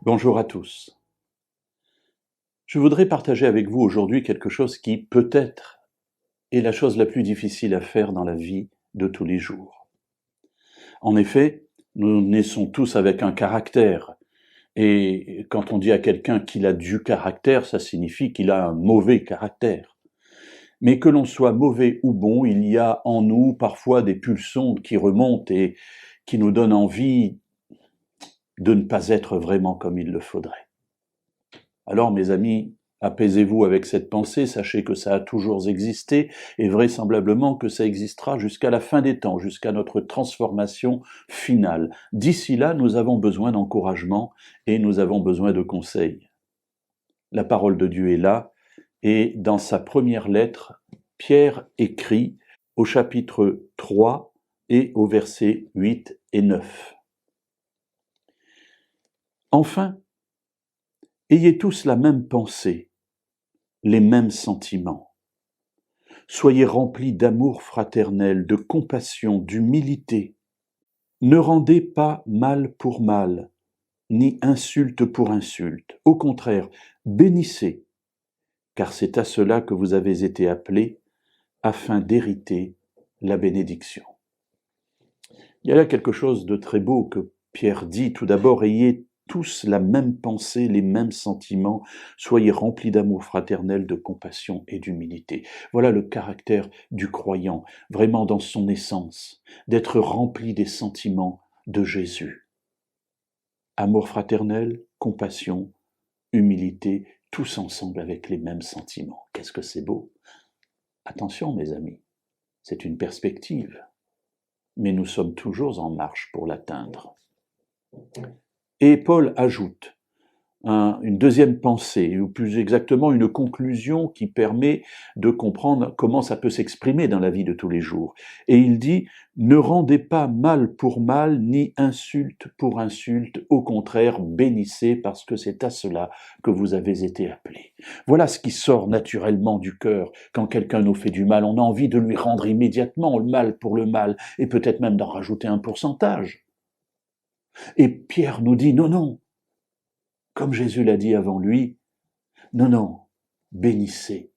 Bonjour à tous. Je voudrais partager avec vous aujourd'hui quelque chose qui, peut-être, est la chose la plus difficile à faire dans la vie de tous les jours. En effet, nous naissons tous avec un caractère. Et quand on dit à quelqu'un qu'il a du caractère, ça signifie qu'il a un mauvais caractère. Mais que l'on soit mauvais ou bon, il y a en nous parfois des pulsions qui remontent et qui nous donnent envie de ne pas être vraiment comme il le faudrait. Alors, mes amis, apaisez-vous avec cette pensée, sachez que ça a toujours existé et vraisemblablement que ça existera jusqu'à la fin des temps, jusqu'à notre transformation finale. D'ici là, nous avons besoin d'encouragement et nous avons besoin de conseils. La parole de Dieu est là et dans sa première lettre, Pierre écrit au chapitre 3 et au verset 8 et 9. Enfin, ayez tous la même pensée, les mêmes sentiments. Soyez remplis d'amour fraternel, de compassion, d'humilité. Ne rendez pas mal pour mal, ni insulte pour insulte. Au contraire, bénissez, car c'est à cela que vous avez été appelés, afin d'hériter la bénédiction. Il y a là quelque chose de très beau que Pierre dit. Tout d'abord, ayez tous la même pensée, les mêmes sentiments, soyez remplis d'amour fraternel, de compassion et d'humilité. Voilà le caractère du croyant, vraiment dans son essence, d'être rempli des sentiments de Jésus. Amour fraternel, compassion, humilité, tous ensemble avec les mêmes sentiments. Qu'est-ce que c'est beau! Attention, mes amis, c'est une perspective, mais nous sommes toujours en marche pour l'atteindre. Et Paul ajoute une deuxième pensée, ou plus exactement une conclusion qui permet de comprendre comment ça peut s'exprimer dans la vie de tous les jours. Et il dit, ne rendez pas mal pour mal, ni insulte pour insulte, au contraire, bénissez, parce que c'est à cela que vous avez été appelés. Voilà ce qui sort naturellement du cœur. Quand quelqu'un nous fait du mal, on a envie de lui rendre immédiatement le mal pour le mal, et peut-être même d'en rajouter un pourcentage. Et Pierre nous dit, non, non, comme Jésus l'a dit avant lui, non, non, bénissez.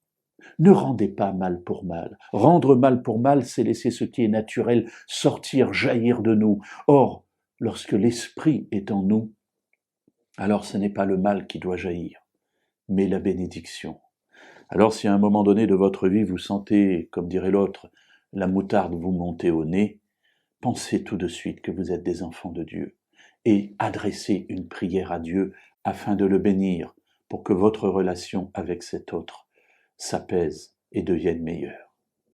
Ne rendez pas mal pour mal. Rendre mal pour mal, c'est laisser ce qui est naturel sortir, jaillir de nous. Or, lorsque l'Esprit est en nous, alors ce n'est pas le mal qui doit jaillir, mais la bénédiction. Alors si à un moment donné de votre vie vous sentez, comme dirait l'autre, la moutarde vous monter au nez, pensez tout de suite que vous êtes des enfants de Dieu et adressez une prière à Dieu afin de le bénir pour que votre relation avec cet autre s'apaise et devienne meilleure.